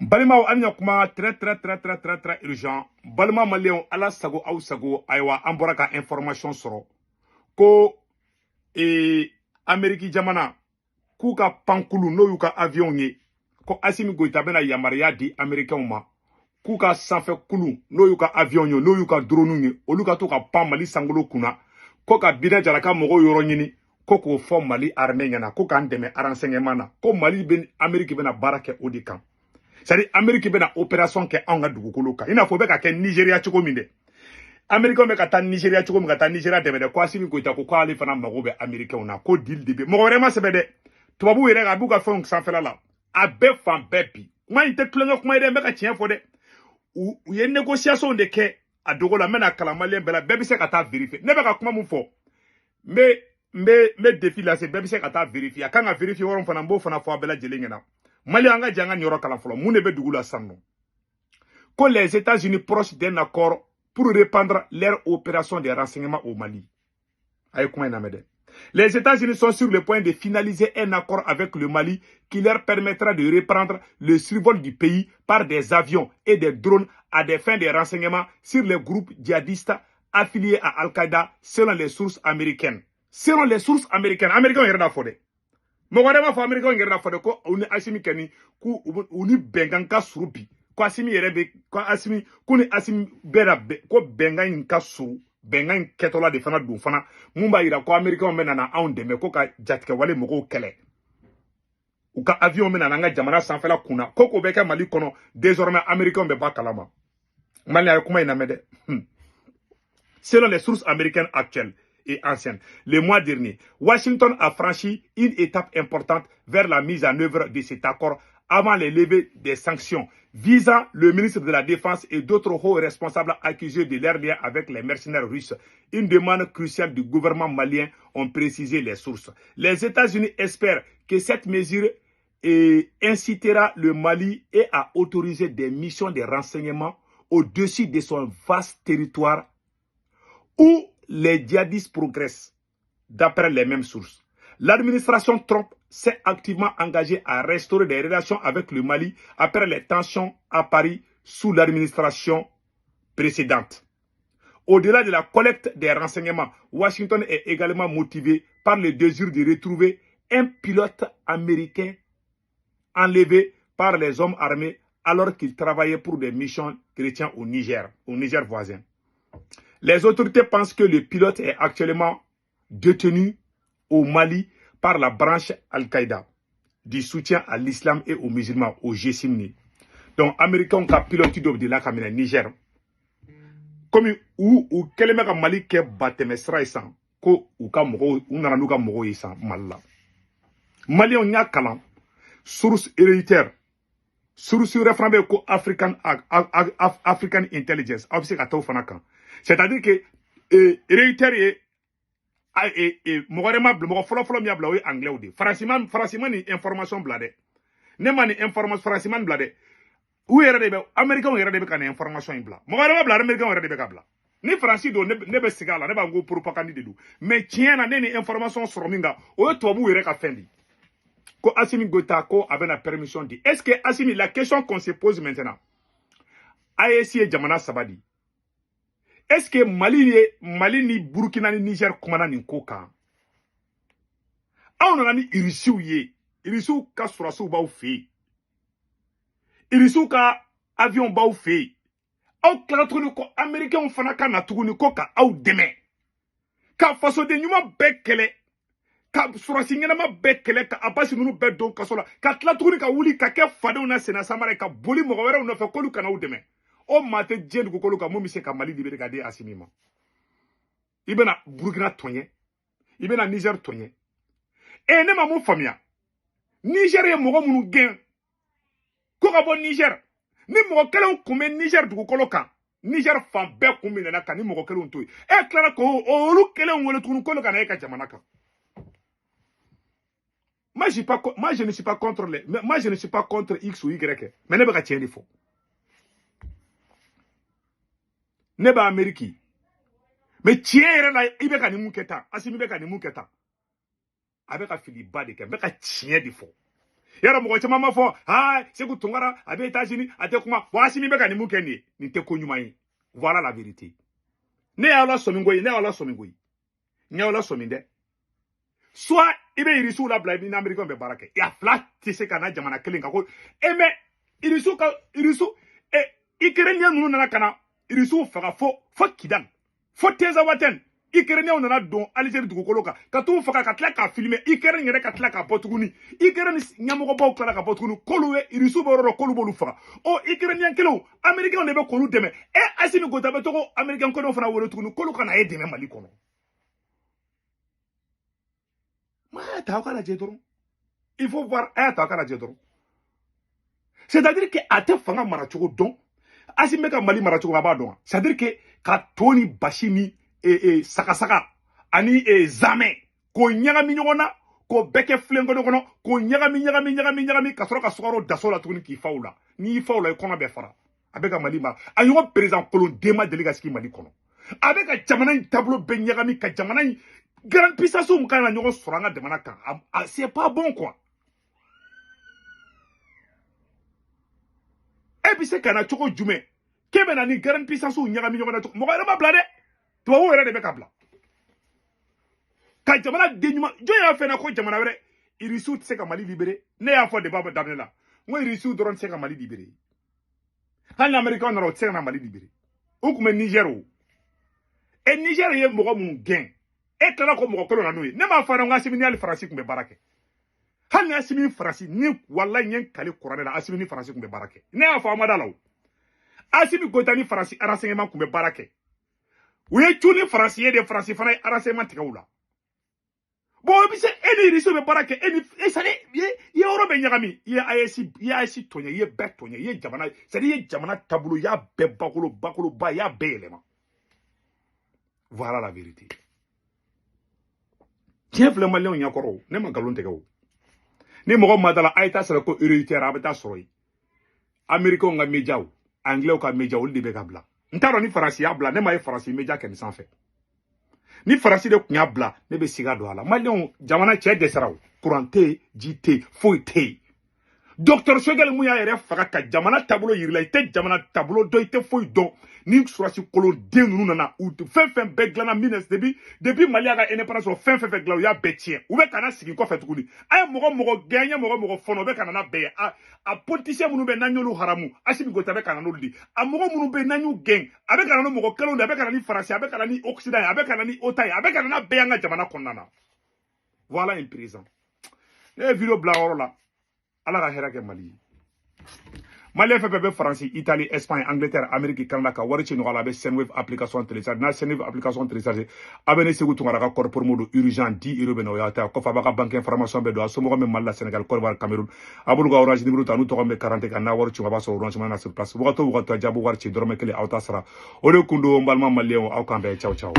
Balima anya kuma très urgent. Balima malien ala sago au sago aywa amboraka information soro. Ko Ameriki jamana kuka pankulu no yuka avion ye. Ko Assimi Goïta bena yamaria di Américain ma. Kuka sanfɛ kulu no yuka avion ye no yuka drone ye oluka to ka pan Mali sangolo kuna. Ko ka bina jaraka mogo yoro nyini. Ko ko fo Mali armée nyana ko kan deme renseignement na. Ko Mali ben Amérique bena barake odi kan. C'est-à-dire Amérique bena opération ke anga dugukolo kan. Ina fo be ka ke Nigeria choko minde. Américain be ka ta Nigeria choko mi ka ta Nigeria deme de ko Assimi Goïta ko ali fana mago be Américain na ko deal de be. Mo vraiment c'est de tubabu yere ga bu ka fon san fela la. A be fan bepi. Moi inte klenga kuma ide me ka tien fo de. Ou ye négociation de ke a dogo la mena kala malien bela bebi se ka ta vérifier. Ne be ka kuma mu fo. Me défi là c'est bebi se ka ta vérifier. Kan ga vérifier woron fana mbo fana fo bela jelengena. Mali anga janga nyoro kala folo mune be dugula sanno que les États-Unis proches d'un accord pour répandre leur opération de renseignement au Mali. Les États-Unis sont sur le point de finaliser un accord avec le Mali qui leur permettra de reprendre le survol du pays par des avions et des drones à des fins de renseignement sur les groupes djihadistes affiliés à Al-Qaïda selon les sources américaines. Selon les sources américaines, Américains y fodé. Mogadama fa Américain ngera fode ko uni Assimi keni ku uni benganka surubi ko Assimi yerebe ko Assimi kuni Assimi bera ko bengan ka suru bengan ketola de fana du fana mumba ira ko Américain mena na on deme ko ka jatike wale moko kele ou ka avion mena na nga jamana sanfela kuna koko beka Mali kono désormais Américain be ba kalama Mali ay kuma ina mede selon les sources américaines actuelles et ancienne. Le mois dernier, Washington a franchi une étape importante vers la mise en œuvre de cet accord avant les levées des sanctions visant le ministre de la Défense et d'autres hauts responsables accusés de leur lien avec les mercenaires russes. Une demande cruciale du gouvernement malien, ont précisé les sources. Les États-Unis espèrent que cette mesure incitera le Mali et à autoriser des missions de renseignement au-dessus de son vaste territoire où les djihadistes progressent, d'après les mêmes sources. L'administration Trump s'est activement engagée à restaurer des relations avec le Mali après les tensions à Paris sous l'administration précédente. Au-delà de la collecte des renseignements, Washington est également motivé par le désir de retrouver un pilote américain enlevé par les hommes armés alors qu'il travaillait pour des missions chrétiennes au Niger voisin. Les autorités pensent que le pilote est actuellement détenu au Mali par la branche Al-Qaïda du soutien à l'islam et aux musulmans, au G-Simni. Donc, Américains ont piloté de la caméra Niger. Comme ou quel est Mali qui est batemesra isan, ko ou kamoro ou naranuka moro isan Mali. Mali on y a kalan source héréditaire. Source référendum ko African Intelligence. C'est-à-dire que héréditaire et mogorema blo folo mi abla anglais ou de franciment ni information blade ne mani information franciment blade ou era de américain era de kan information bla mogorema blade américain era de bla ni franci do ne be sigala ne ba ngo propagande de do mais tiena ne ni information sur minga o to bu era ka fendi ko Assimi Goïta ko avec la permission dit est-ce que Assimi la question qu'on se pose maintenant AEC jamana sabadi est-ce que Mali ni Burkina ni Niger kumana ni koka? On a ni irisiu ye. Irisiu ka surasu ba ou fe. Irisiu ka avion ba ou fe. Au klatroni ko américain fana ka natuguni koka au deme. Ka faso de nyuma bekele. Ka surasi ngena bekele ka abasi nunu be don kasola. Ka klatroni ka wuli ka ke fade una sena samara ka boli mo wera una fe kolu kana ou deme. O mate djen ko kolu ka mo mise ka Mali libéré ka de Assimi ma. Ibena Burkina tonye. Ibena Niger tonye. E ne ma mon famia. Niger ye mogo munu gen. Ko ka bon Niger. Ni mogo kelen kume Niger dugukolo kan. Niger fan be kume na kan ni mogo kelen toy. E klara ko olu kelen wole tunu kolo kan e ka jamana kan. Moi je ne suis pas contre moi je ne suis pas contre X ou Y. Mais ne ba ka tieni fo. Ne ba Ameriki. Mais tiens là ibe ka ni muketa Assimi be ka ni muketa avec a fili ba de ke be ka tiens de fo yara mɔgɔ caman ma fɔ Sékou Tounkara a bɛ États-Unis a tɛ kuma wa Assimi bɛ ka nin mun kɛ nin ye nin tɛ ko ɲuman ye voilà la vérité ne y'aw la sɔmi koyi ne y'aw la sɔmi koyi n y'aw la sɔmi dɛ soit i bɛ irisiw labila ni Américain bɛ baara kɛ a fila tɛ se ka na jamana kelen kan ko mais irisiw Ukrainien ninnu nana ka na irisiw faga fo Kidal fo Tezawaten Ukrainien nana don Algérie dugukolo kan ka t'u faga ka tila k'a filmer Ukraine yɛrɛ ka tila k'a bɔ tuguni Ukraine ɲɛmɔgɔbaw tila ka bɔ tuguni k'olu ye irisiw bɛ yɔrɔ dɔ k'olu b'olu faga Ukrainien kelenw Américain de bɛ k'olu dɛmɛ Assimi Goïta bɛ to ko Américain kelenw fana wele tuguni k'olu kana e dɛmɛ Mali kɔnɔ il faut voir c'est-à-dire que a tɛ fanga mara cogo dɔn Assimi bɛ ka Mali mara cogo a b'a dɔn c'est-à-dire que ka to ni basi ni sagasaga ani zamɛ k'o ɲagami ɲɔgɔn na k'o bɛɛ kɛ filenkolon kɔnɔ k'o ɲagami ka sɔrɔ ka sukaro daso la tuguni k'i faw la n'i y'i faw la i kɔnɔ bɛɛ fara a bɛ ka Mali mara a ɲɔgɔn président Kolonden ma deli ka sigi Mali kɔnɔ a bɛ ka jamana in taabolo bɛɛ ɲagami ka jamana in grande puissance mun kan ka ɲɔgɔn sɔrɔ an ka jamana kan c'est pas bon quoi e bɛ se ka na cogo jumɛn k'e bɛ na ni grande puissance ɲagami ɲɔgɔn na mɔgɔ yɛrɛ ma bila dɛ tubabuw yɛrɛ de bɛ ka bila ka jamana den ɲuman jɔn y'a fɛ na ko jamana wɛrɛ irisiw tɛ se ka Mali libérer ne y'a fɔ débat daminɛ la n ko irisiw dɔrɔn tɛ se ka Mali libérer hali ni Américain nana o tɛ se ka na Mali libérer o tun bɛ Niger o Niger ye mɔgɔ minnu gɛn e tilala ko mɔgɔ kelen na n'o ye ne m'a fɔ n ko Assimi ni hali Faransi tun bɛ baara kɛ hali ni Assimi ni Faransi ni walayi n ye n kale kuranɛ la Assimi ni Faransi tun bɛ baara kɛ ne y'a fɔ aw ma da la o Assimi Goïta ni Faransi renseignement tun bɛ baara kɛ u ye cu ni Faransi ye de Faransi fana ye renseignement tigɛ u la bon i bɛ se e ni irisiw bɛ baara kɛ i ye yɔrɔ bɛɛ ɲagami i ye AES tɔɲɛ i ye bɛɛ tɔɲɛ i ye jamana c'est-à-dire i ye jamana taabolo i y'a bɛɛ bakoloba i y'a bɛɛ yɛlɛma voilà la vérité tiɲɛ filɛ maliyɛnw ɲɛkɔrɔ ne ma nkalon tigɛ o ni mɔgɔ ma da la a ye taa sɔrɔ ko héréditaire a bɛ taa sɔrɔ yen Américains ka médiaw Anglais ka média olu de bɛ ka bila n t'a dɔn ni Faransi y'a bila ne ma ye Faransi média kɛ nin sanfɛ ni Faransi de tun y'a bila ne bɛ siga don a la maliyɛnw jamana cɛ dɛsɛra o courant tɛ yen ji tɛ yen foyi tɛ yen Docteur Choguel mun y'a yɛrɛ faga ka jamana taabolo yirila i tɛ jamana taabolo dɔn i tɛ foyi dɔn ni surasi Kolonden ninnu nana u fɛn bɛɛ dilanna depuis Mali y'a ka indépendance sɔrɔ fɛn dilan u y'a bɛɛ tiɲɛ u bɛ ka na sigi kɔfɛ tuguni a ye mɔgɔ gɛn an ye mɔgɔ fɔnɔ u bɛ ka na n'a bɛɛ ye a politicien minnu bɛ n'an y'olu haramu Assimi Goïta bɛ ka na n'olu de a mɔgɔ minnu bɛ n'an y'u gɛn a bɛ ka na ni mɔgɔ kelenw de a bɛ ka na ni Faransi a bɛ ka na ni Occident ye a bɛ ka na ni OTAN ye a bɛ ka na n'a bɛɛ y'an ka jamana kɔnɔna na voilà un président ne ye vidéo bila yɔrɔ la ala ka hɛrɛ kɛ Mali ye Malien fɛn fɛn bɛ Faransi, Italie, Espagne, Angleterre, Amérique, Canada ka wari ci nɔgɔya la a bɛ Senwave application télécharger n'a Senwave application télécharger a bɛ ne Sékou Tounkara ka kɔri promo don urgent 10 € bɛ na o y'a ta kɔfɛ a b'a ka banque information bɛɛ don a somɔgɔ bɛ Mali la Sénégal Côte d'Ivoire Cameroun a b'olu ka orange numéro ta n'u tɔgɔ bɛ 40 kan n'a wari ci a b'a sɔrɔ orange na sur place wagati o wagati a jaabi wari ci dɔrɔmɛ 1 aw ta sara o de kun don n balima maliyɛnw aw k'an bɛn ciao ciao